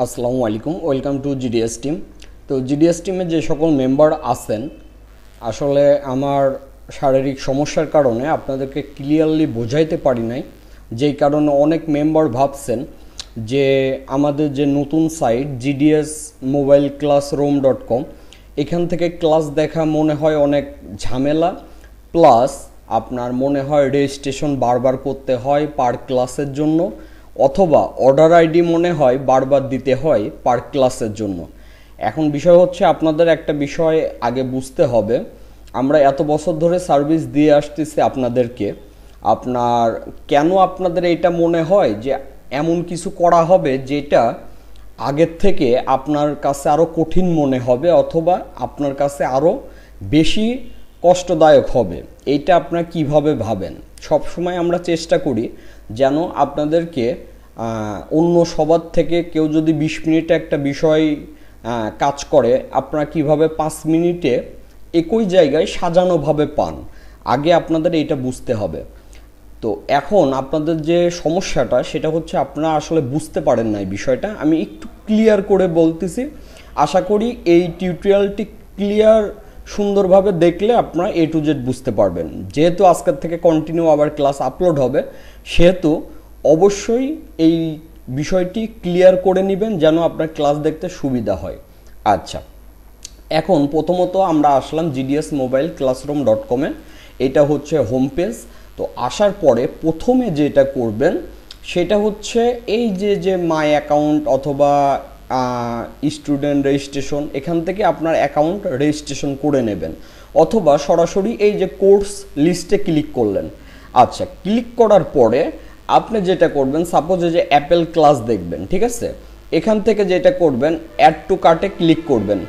আসসালামু আলাইকুম, welcome to GDS team. তো জিডিএস টিমে যে সকল মেম্বার আছেন, আসলে আমার শারীরিক সমস্যার কারণে আপনাদেরকে ক্লিয়ারলি বোঝাইতে পারি নাই, যেই কারণে অনেক মেম্বার ভাবছেন যে আমাদের যে নতুন সাইট gdsmobileclassroom.com, এখান থেকে ক্লাস দেখা মনে হয় অনেক ঝামেলা, প্লাস আপনার মনে হয় রেজিস্ট্রেশন বারবার করতে হয় পার ক্লাসের জন্য, অথবা অর্ডার আইডি মনে হয় বারবার দিতে হয় পার ক্লাসের জন্য। এখন বিষয় হচ্ছে, আপনাদের একটা বিষয় আগে বুঝতে হবে, আমরা এত বছর ধরে সার্ভিস দিয়ে আসতেছি আপনাদেরকে, আপনার কেন আপনাদের এটা মনে হয় যে এমন কিছু করা হবে যেটা আগের থেকে আপনার কাছে আরও কঠিন মনে হবে, অথবা আপনার কাছে আরও বেশি কষ্টদায়ক হবে, এইটা আপনারা কিভাবে ভাবেন। সব সময় আমরা চেষ্টা করি যেন আপনাদেরকে অন্য সবার থেকে কেউ যদি 20 মিনিটে একটা বিষয় কাজ করে, আপনারা কিভাবে 5 মিনিটে একই জায়গায় সাজানোভাবে পান, আগে আপনাদের এটা বুঝতে হবে। তো এখন আপনাদের যে সমস্যাটা সেটা হচ্ছে, আপনারা আসলে বুঝতে পারেন না এই বিষয়টা। আমি একটু ক্লিয়ার করে বলতেছি, আশা করি এই টিউটোরিয়ালটি ক্লিয়ার সুন্দরভাবে দেখলে আপনারা A to Z বুঝতে পারবেন। যেহেতু আজকের থেকে কন্টিনিউ আবার ক্লাস আপলোড হবে, সেহেতু অবশ্যই এই বিষয়টি ক্লিয়ার করে নেবেন যেন আপনার ক্লাস দেখতে সুবিধা হয়। আচ্ছা, এখন প্রথমত আমরা আসলাম gdsmobileclassroom.com-এ। এটা হচ্ছে হোম পেজ। তো আসার পরে প্রথমে যেটা করবেন সেটা হচ্ছে এই যে মাই অ্যাকাউন্ট অথবা স্টুডেন্ট রেজিস্ট্রেশন, এখান থেকে আপনার অ্যাকাউন্ট রেজিস্ট্রেশন করে নেবেন, অথবা সরাসরি এই যে কোর্স লিস্টে ক্লিক করলেন। আচ্ছা, ক্লিক করার পরে আপনি যেটা করবেন, সাপোজ যে অ্যাপেল ক্লাস দেখবেন, ঠিক আছে, এখান থেকে যেটা করবেন অ্যাড টু কার্টে ক্লিক করবেন।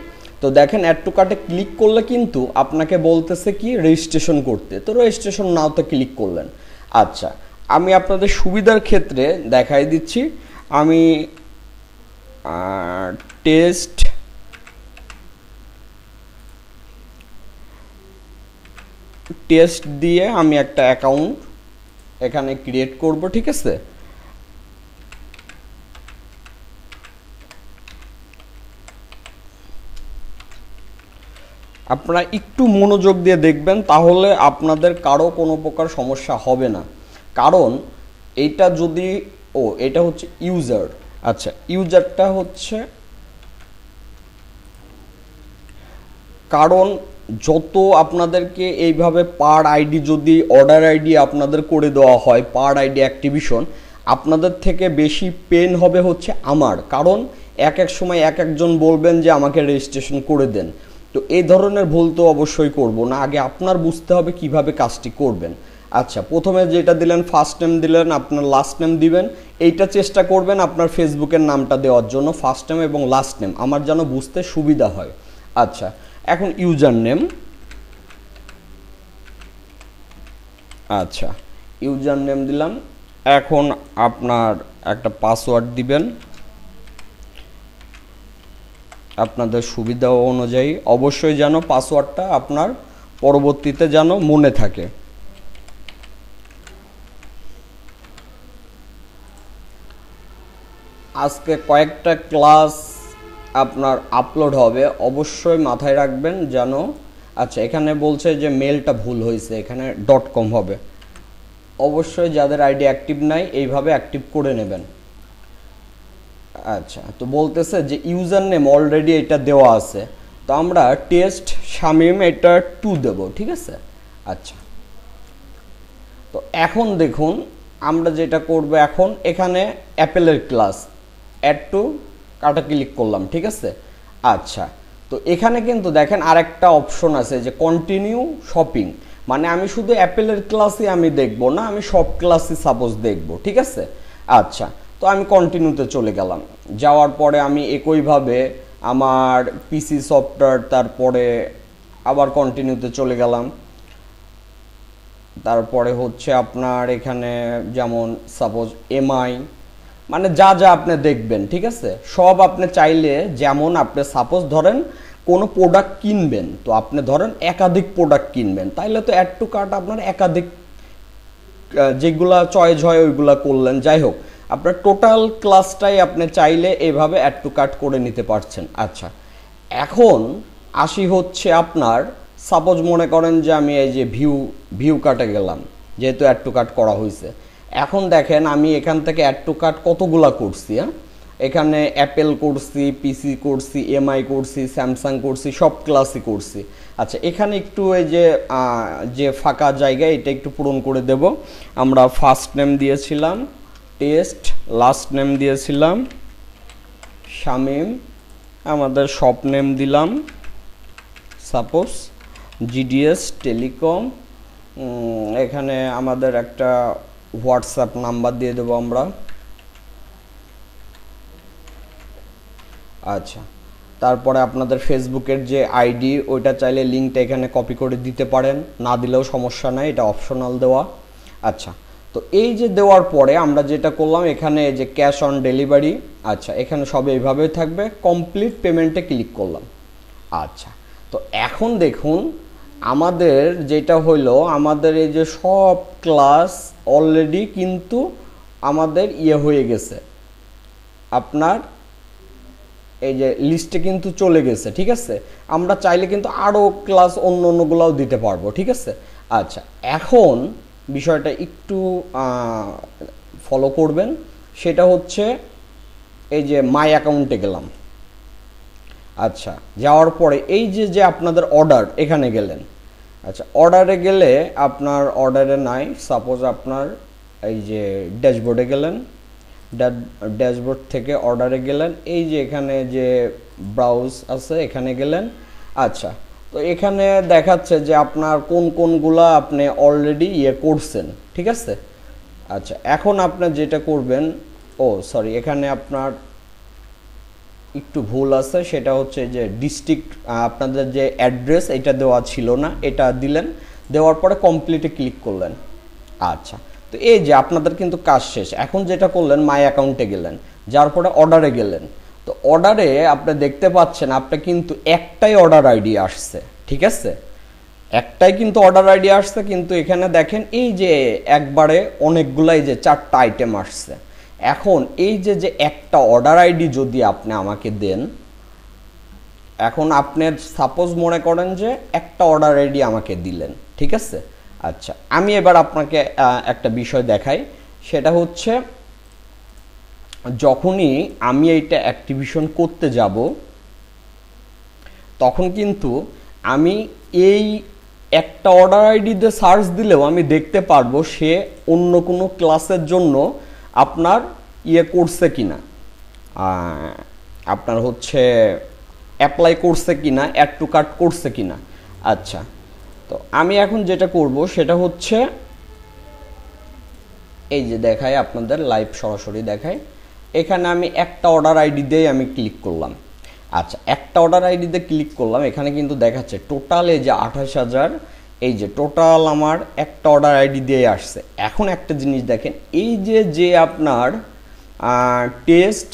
তো দেখেন অ্যাড টু কার্টে ক্লিক করলে কিন্তু আপনাকে বলতেছে কি রেজিস্ট্রেশন করতে, তো রেজিস্ট্রেশন নাওতে ক্লিক করলেন। আচ্ছা, আমি আপনাদের সুবিধার ক্ষেত্রে দেখাই দিচ্ছি, আমি টেস্ট দিয়ে আমি একটা অ্যাকাউন্ট এখানে ক্রিয়েট করব, ঠিক আছে। আপনারা একটু মনোযোগ দিয়ে দেখবেন, তাহলে আপনাদের কারো কোনো প্রকার সমস্যা হবে না। কারণ এইটা যদি এটা হচ্ছে ইউজার। আচ্ছা, ইউজারটা হচ্ছে, কারণ যত আপনাদেরকে এইভাবে পার আইডি যদি অর্ডার আইডি আপনাদের করে দেওয়া হয়, পার আইডি অ্যাক্টিভেশন, আপনাদের থেকে বেশি পেন হবে হচ্ছে আমার, কারণ এক এক সময় এক একজন বলবেন যে আমাকে রেজিস্ট্রেশন করে দেন। তো এই ধরনের ভুল তো অবশ্যই করব না, আগে আপনার বুঝতে হবে কিভাবে কাজটি করবেন। আচ্ছা, প্রথমে যেটা দিলেন ফার্স্ট নেম দিলেন, আপনার লাস্ট নেম দিবেন, এইটা চেষ্টা করবেন আপনার ফেসবুকের নামটা দেওয়ার জন্য, ফার্স্ট নেম এবং লাস্ট নেম, আমার যেন বুঝতে সুবিধা হয়। আচ্ছা, এখন ইউজার নেম, আচ্ছা ইউজার নেম দিলাম। এখন আপনার একটা পাসওয়ার্ড দিবেন আপনাদের সুবিধা অনুযায়ী, অবশ্যই যেন পাসওয়ার্ডটা আপনার পরবর্তীতে যেন মনে থাকে। আজকে কয়েকটা ক্লাস আপনার আপলোড হবে, অবশ্যই মাথায় রাখবেন যেন। আচ্ছা, এখানে বলছে যে মেলটা ভুল হয়েছে, এখানে .com হবে, অবশ্যই যাদের আইডি অ্যাক্টিভ নাই এইভাবে অ্যাক্টিভ করে নেবেন। আচ্ছা, তো বলতেছে যে ইউজার নেম অলরেডি এটা দেওয়া আছে, তো আমরা টেস্ট শামিম এটা 2 দেব, ঠিক আছে। আচ্ছা, তো এখন দেখুন আমরা যেটা করব, এখন এখানে অ্যাপেলের ক্লাস অ্যাড টু কার্টে ক্লিক করলাম, ঠিক আছে। আচ্ছা, তো এখানে কিন্তু দেখেন আরেকটা অপশন আছে যে কন্টিনিউ শপিং, মানে আমি শুধু অ্যাপেলের ক্লাসই আমি দেখব না, আমি সব ক্লাসই সাপোজ দেখব, ঠিক আছে। আচ্ছা, তো আমি কন্টিনিউতে চলে গেলাম, যাওয়ার পরে আমি একইভাবে আমার পিসি সফটওয়্যার, তারপরে আবার কন্টিনিউতে চলে গেলাম। তারপরে হচ্ছে আপনার এখানে যেমন সাপোজ এমআই, মানে যা যা আপনি দেখবেন, ঠিক আছে, সব আপনি চাইলে, যেমন আপনি সাপোজ ধরেন কোনো প্রোডাক্ট কিনবেন, তো আপনি ধরেন একাধিক প্রোডাক্ট কিনবেন, তাইলে তো অ্যাড টু কার্ট আপনার একাধিক যেগুলা চয়েস হয় ওইগুলা করলেন। যাই হোক, আপনার টোটাল ক্লাসটাই আপনি চাইলে এভাবে অ্যাড টু কার্ট করে নিতে পারছেন। আচ্ছা, এখন আসি হচ্ছে আপনার, সাপোজ মনে করেন যে আমি এই যে ভিউ কার্টে গেলাম, যেহেতু অ্যাড টু কার্ট করা হয়েছে। এখন দেখেন আমি এখান থেকে অ্যাড টু কার্ট কতগুলা করছি। এখানে অ্যাপেল করছি, পিসি করছি, এমআই করছি, স্যামসাং করছি, সব ক্লাসই করছি। আচ্ছা, এখানে একটু এই যে ফাঁকা জায়গা এটা একটু পূরণ করে দেব। আমরা ফার্স্ট নেম দিয়েছিলাম টেস্ট, লাস্ট নেম দিয়েছিলাম শামীম, আমাদের শপ নেম দিলাম সাপোজ জিডিএস টেলিকম, এখানে আমাদের একটা হোয়াটসঅ্যাপ নাম্বার দিয়ে দেবো আমরা। আচ্ছা, তারপরে আপনাদের ফেসবুকের যে আইডি ওইটা চাইলে লিঙ্কটা এখানে কপি করে দিতে পারেন, না দিলেও সমস্যা নাই, এটা অপশনাল দেওয়া। আচ্ছা, তো এই যে দেওয়ার পরে আমরা যেটা করলাম এখানে যে ক্যাশ অন ডেলিভারি, আচ্ছা এখানে সব এইভাবেই থাকবে, কমপ্লিট পেমেন্টে ক্লিক করলাম। আচ্ছা, তো এখন দেখুন আমাদের যেটা হইলো, আমাদের এই যে সব ক্লাস অলরেডি কিন্তু আমাদের হয়ে গেছে, আপনার এই যে লিস্টে কিন্তু চলে গেছে। ঠিক আছে, আমরা চাইলে কিন্তু আরও ক্লাস অন্যগুলাও দিতে পারবো। ঠিক আছে, আচ্ছা এখন বিষয়টা একটু ফলো করবেন, সেটা হচ্ছে এই যে মাই অ্যাকাউন্টে গেলাম। আচ্ছা, যাওয়ার পরে এই যে আপনাদের অর্ডার এখানে গেলেন। আচ্ছা, অর্ডারে গেলে আপনার অর্ডারে নাই, সাপোজ আপনার এই যে ড্যাশবোর্ডে গেলেন, ড্যাশবোর্ড থেকে অর্ডারে গেলেন, এই যে এখানে যে ব্রাউজ আছে এখানে গেলেন। আচ্ছা, তো এখানে দেখাচ্ছে যে আপনার কোনগুলা আপনি অলরেডি করছেন। ঠিক আছে, আচ্ছা এখন আপনার যেটা করবেন, সরি এখানে আপনার একটু ভুল আছে, সেটা হচ্ছে যে ডিস্ট্রিক্ট আপনাদের যে অ্যাড্রেস এটা দেওয়া ছিল না, এটা দিলেন, দেওয়ার পরে কমপ্লিটে ক্লিক করলেন। আচ্ছা, তো এই যে আপনাদের কিন্তু কাজ শেষ। এখন যেটা করলেন মাই অ্যাকাউন্টে গেলেন, যার পরে অর্ডারে গেলেন, তো অর্ডারে আপনি দেখতে পাচ্ছেন আপনার কিন্তু একটাই অর্ডার আইডি আসছে। ঠিক আছে, একটাই কিন্তু অর্ডার আইডি আসছে, কিন্তু এখানে দেখেন এই যে একবারে অনেকগুলাই যে 4টা আইটেম আসছে। এখন এই যে একটা অর্ডার আইডি যদি আপনি আমাকে দেন, এখন আপনি সাপোজ মনে করেন যে একটা অর্ডার আইডি আমাকে দিলেন। ঠিক আছে, আচ্ছা আমি এবার আপনাকে একটা বিষয় দেখাই, সেটা হচ্ছে যখনই আমি এইটা অ্যাক্টিভেশন করতে যাব, তখন কিন্তু আমি এই একটা অর্ডার আইডিতে সার্চ দিলেও আমি দেখতে পারবো সে অন্য কোনো ক্লাসের জন্য আপনার করছে কিনা, আপনার হচ্ছে অ্যাপ্লাই করছে কিনা, অ্যাড টু কার্ট করছে কিনা। আচ্ছা, তো আমি এখন যেটা করব সেটা হচ্ছে এই যে দেখায় আপনাদের লাইভ সরাসরি দেখায়, এখানে আমি একটা অর্ডার আইডি দিয়ে আমি ক্লিক করলাম। আচ্ছা, একটা অর্ডার আইডিতে ক্লিক করলাম, এখানে কিন্তু দেখাচ্ছে টোটাল এই যে 28,000, এই যে টোটাল আমার একটা অর্ডার আইডি দিয়ে আসছে। এখন একটা জিনিস দেখেন, এই যে আপনার টেস্ট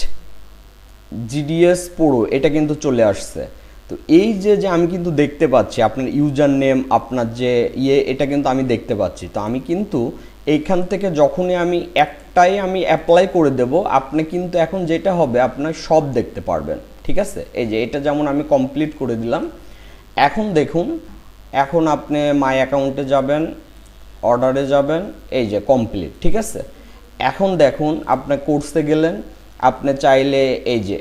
জিডিএস পুরো এটা কিন্তু চলে আসছে। তো এই যে আমি কিন্তু দেখতে পাচ্ছি আপনার ইউজার নেম, আপনার যে এটা কিন্তু আমি দেখতে পাচ্ছি। তো আমি কিন্তু এইখান থেকে যখনই আমি একটাই আমি অ্যাপ্লাই করে দেব, আপনি কিন্তু এখন যেটা হবে আপনার সব দেখতে পারবেন। ঠিক আছে, এই যে এটা যেমন আমি কমপ্লিট করে দিলাম। এখন দেখুন, এখন আপনি মাই অ্যাকাউন্টে যাবেন, অর্ডারে যাবেন, এই যে কমপ্লিট। ঠিক আছে, এখন দেখুন আপনি কোর্সে গেলেন, আপনি চাইলে এই যে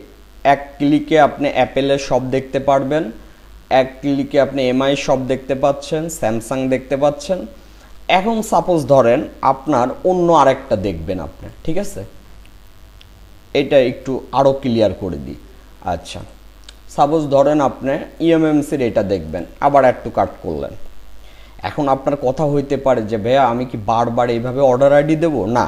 এক ক্লিকে আপনি অ্যাপেলের সব দেখতে পারবেন, এক ক্লিকে আপনি এমআই সব দেখতে পাচ্ছেন, স্যামসাং দেখতে পাচ্ছেন। এখন সাপোজ ধরেন আপনার অন্য আরেকটা দেখবেন আপনি। ঠিক আছে, এটা একটু আরও ক্লিয়ার করে দিই। আচ্ছা, সাপোজ ধরেন আপনি ইএমএমসির এটা দেখবেন, আবার অ্যাড টু কার্ট করলেন। এখন আপনার কথা হইতে পারে যে ভাইয়া আমি কি বারবার এইভাবে অর্ডার আইডি দেবো? না,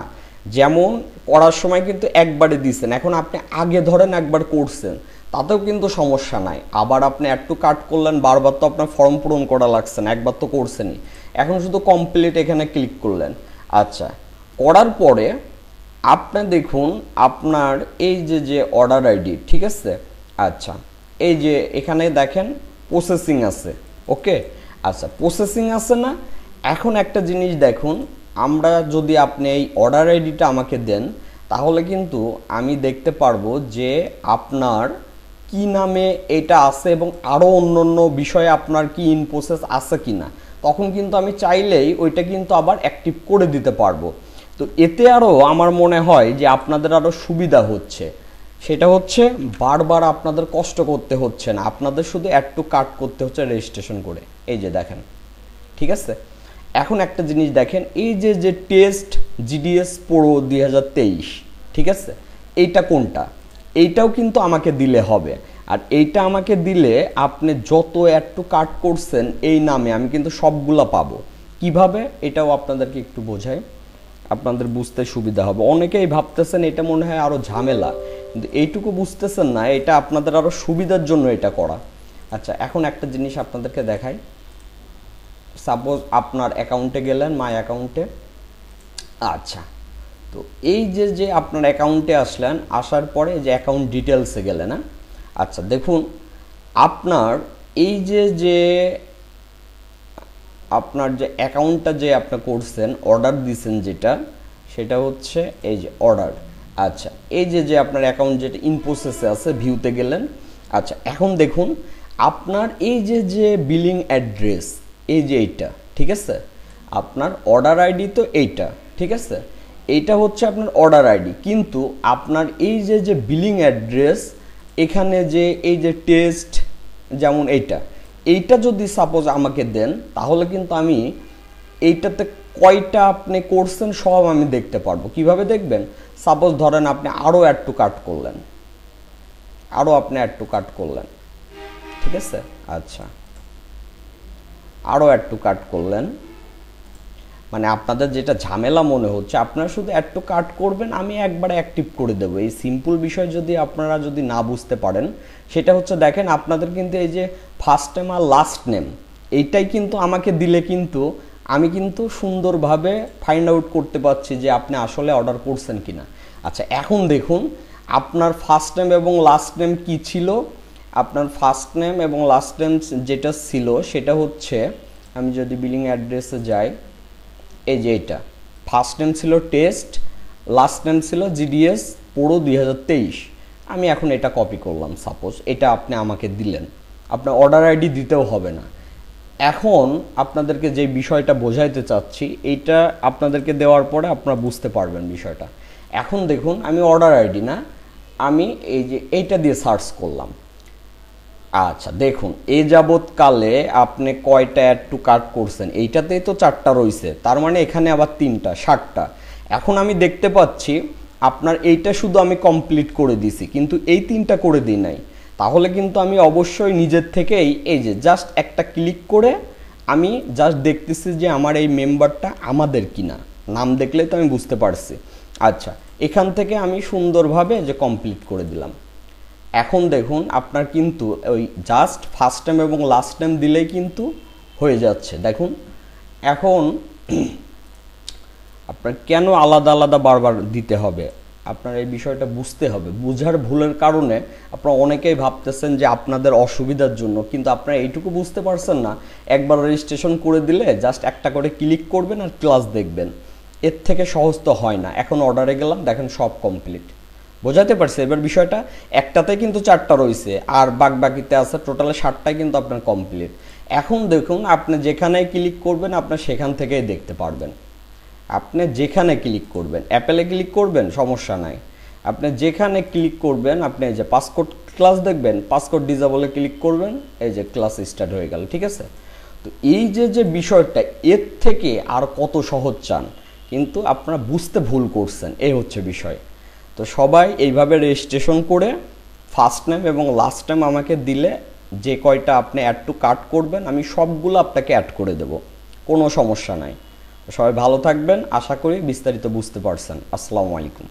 যেমন করার সময় কিন্তু একবারে দিচ্ছেন, এখন আপনি আগে ধরেন একবার করছেন তাতেও কিন্তু সমস্যা নাই। আবার আপনি অ্যাড টু কার্ট করলেন, বারবার তো আপনার ফর্ম পূরণ করা লাগছে না, একবার তো করছেনই। এখন শুধু কমপ্লিট এখানে ক্লিক করলেন। আচ্ছা, করার পরে আপনি দেখুন আপনার এই যে অর্ডার আইডি, ঠিক আছে, আচ্ছা এই যে এখানে দেখেন প্রসেসিং আছে। ওকে, আচ্ছা প্রসেসিং আছে না? এখন একটা জিনিস দেখুন, আমরা যদি আপনি এই অর্ডার আইডিটা আমাকে দেন, তাহলে কিন্তু আমি দেখতে পারবো যে আপনার কি নামে এটা আছে এবং আরও অন্য বিষয়ে আপনার কি ইন প্রসেস আছে কি না। তখন কিন্তু আমি চাইলেই ওইটা কিন্তু আবার অ্যাক্টিভ করে দিতে পারবো। তো এতে আরও আমার মনে হয় যে আপনাদের আরও সুবিধা হচ্ছে, সেটা হচ্ছে বারবার আপনাদের কষ্ট করতে হচ্ছে না, আপনাদের শুধু অ্যাড টু কার্ট করতে হচ্ছে রেজিস্ট্রেশন করে। এই যে দেখেন, ঠিক আছে। এখন একটা জিনিস দেখেন, এই যে টেস্ট জিডিএস প্রো 2023, ঠিক আছে, এইটা কোনটা, এইটাও কিন্তু আমাকে দিলে হবে। আর এইটা আমাকে দিলে আপনি যত অ্যাড টু কার্ট করছেন এই নামে আমি কিন্তু সবগুলা পাবো। কিভাবে, এটাও আপনাদেরকে একটু বোঝাই, আপনাদের বুঝতে সুবিধা হবে। অনেকেই ভাবতেছেন এটা মনে হয় আরও ঝামেলা, কিন্তু এইটুকু বুঝতেছেন না, এটা আপনাদের আরও সুবিধার জন্য এটা করা। আচ্ছা, এখন একটা জিনিস আপনাদেরকে দেখাই। সাপোজ আপনার অ্যাকাউন্টে গেলেন, মাই অ্যাকাউন্টে। আচ্ছা, তো এই যে আপনার অ্যাকাউন্টে আসলেন, আসার পরে যে অ্যাকাউন্ট ডিটেলসে গেলেন। না, আচ্ছা দেখুন, আপনার এই যে আপনার যে অ্যাকাউন্টটা যে আপনি করছেন, অর্ডার দিয়েছেন যেটা, সেটা হচ্ছে এই যে অর্ডার। আচ্ছা, এই যে আপনার অ্যাকাউন্ট যেটা ইন প্রসেসে আছে, ভিউতে গেলেন। আচ্ছা, এখন দেখুন আপনার এই যে বিলিং অ্যাড্রেস, এই যে এইটা, ঠিক আছে, আপনার অর্ডার আইডি তো এইটা, ঠিক আছে, এইটা হচ্ছে আপনার অর্ডার আইডি। কিন্তু আপনার এই যে বিলিং অ্যাড্রেস, এখানে যে এই যে টেস্ট, যেমন এইটা যদি সাপোজ আমাকে দেন, তাহলে কিন্তু আমি এইটাতে কয়টা আপনি করছেন সব আমি দেখতে পারবো। কিভাবে দেখবেন, সাপোজ ধরেন আপনি আরও অ্যাড টু কার্ট করলেন, ঠিক আছে। আচ্ছা, আরও অ্যাড টু কার্ট করলেন, মানে আপনাদের যেটা ঝামেলা মনে হচ্ছে, আপনারা শুধু অ্যাড টু কার্ট করবেন, আমি একবারে অ্যাক্টিভ করে দেবো। এই সিম্পল বিষয় যদি আপনারা যদি না বুঝতে পারেন, সেটা হচ্ছে দেখেন আপনাদের কিন্তু এই যে ফার্স্ট নেম আর লাস্ট নেম, এইটাই কিন্তু আমাকে দিলে কিন্তু আমি কিন্তু সুন্দরভাবে ফাইন্ড আউট করতে পারছি যে আপনি আসলে অর্ডার করছেন কিনা। আচ্ছা, এখন দেখুন আপনার ফার্স্ট নেম এবং লাস্ট নেম কি ছিল। আপনার ফার্স্ট নেম এবং লাস্ট নেম যেটা ছিল সেটা হচ্ছে, আমি যদি বিলিং অ্যাড্রেসে যাই, এই যে এটা ফার্স্ট নেম ছিল টেস্ট, লাস্ট নেম ছিল জিডিএস প্রো 2023। আমি এখন এটা কপি করলাম, সাপোজ এটা আপনি আমাকে দিলেন, আপনার অর্ডার আইডি দিতেও হবে না। এখন আপনাদেরকে যে বিষয়টা বোঝাইতে চাচ্ছি, এইটা আপনাদেরকে দেওয়ার পরে আপনারা বুঝতে পারবেন বিষয়টা। এখন দেখুন আমি অর্ডার আইডি না, আমি এই যে এইটা দিয়ে সার্চ করলাম। আচ্ছা দেখুন, এ যাবৎকালে আপনি কয়টা অ্যাড টু কার্ট করছেন, এইটাতেই তো 4টা রয়েছে, তার মানে এখানে আবার 3টা, 60টা। এখন আমি দেখতে পাচ্ছি আপনার এইটা শুধু আমি কমপ্লিট করে দিছি, কিন্তু এই 3টা করে দিই নাই। তাহলে কিন্তু আমি অবশ্যই নিজের থেকেই এই যে জাস্ট একটা ক্লিক করে আমি জাস্ট দেখতেছি যে আমার এই মেম্বারটা আমাদের কিনা, নাম দেখলে তো আমি বুঝতে পারছি। আচ্ছা, এখান থেকে আমি সুন্দরভাবে যে কমপ্লিট করে দিলাম। এখন দেখুন আপনার কিন্তু ওই জাস্ট ফার্স্ট নেম এবং লাস্ট নেম দিলেই কিন্তু হয়ে যাচ্ছে। দেখুন এখন আপনার কেন আলাদা আলাদা বারবার দিতে হবে, আপনার এই বিষয়টা বুঝতে হবে। বুঝার ভুলের কারণে আপনারা অনেকেই ভাবতেছেন যে আপনাদের অসুবিধার জন্য, কিন্তু আপনারা এইটুকু বুঝতে পারছেন না, একবার রেজিস্ট্রেশন করে দিলে জাস্ট একটা করে ক্লিক করবেন আর ক্লাস দেখবেন। এর থেকে সহজ তো হয় না। এখন অর্ডারে গেলাম, দেখেন সব কমপ্লিট। বোঝাতে পারছি এবার বিষয়টা? একটাতে কিন্তু 4টা রয়েছে, আর বাকিতে আছে টোটালে 60টাই কিন্তু আপনার কমপ্লিট। এখন দেখুন আপনি যেখানেই ক্লিক করবেন আপনার সেখান থেকেই দেখতে পারবেন। আপনি যেখানে ক্লিক করবেন, অ্যাপেলে ক্লিক করবেন সমস্যা নাই, আপনি যেখানে ক্লিক করবেন, আপনি এই যে পাসকোড ক্লাস দেখবেন, পাসকোড ডিসেবলে ক্লিক করবেন, এই যে ক্লাস স্টার্ট হয়ে গেল, ঠিক আছে। তো এই যে বিষয়টা, এর থেকে আর কত সহজ চান, কিন্তু আপনারা বুঝতে ভুল করছেন, এই হচ্ছে বিষয়। তো সবাই এইভাবে রেজিস্ট্রেশন করে ফার্স্ট নেম এবং লাস্ট নেম আমাকে দিলে, যে কয়টা আপনি অ্যাড টু কার্ট করবেন আমি সবগুলো আপনাকে অ্যাড করে দেব, কোনো সমস্যা নাই। সবাই ভালো থাকবেন, আশা করি বিস্তারিত বুঝতে পারছেন। আসসালামু আলাইকুম।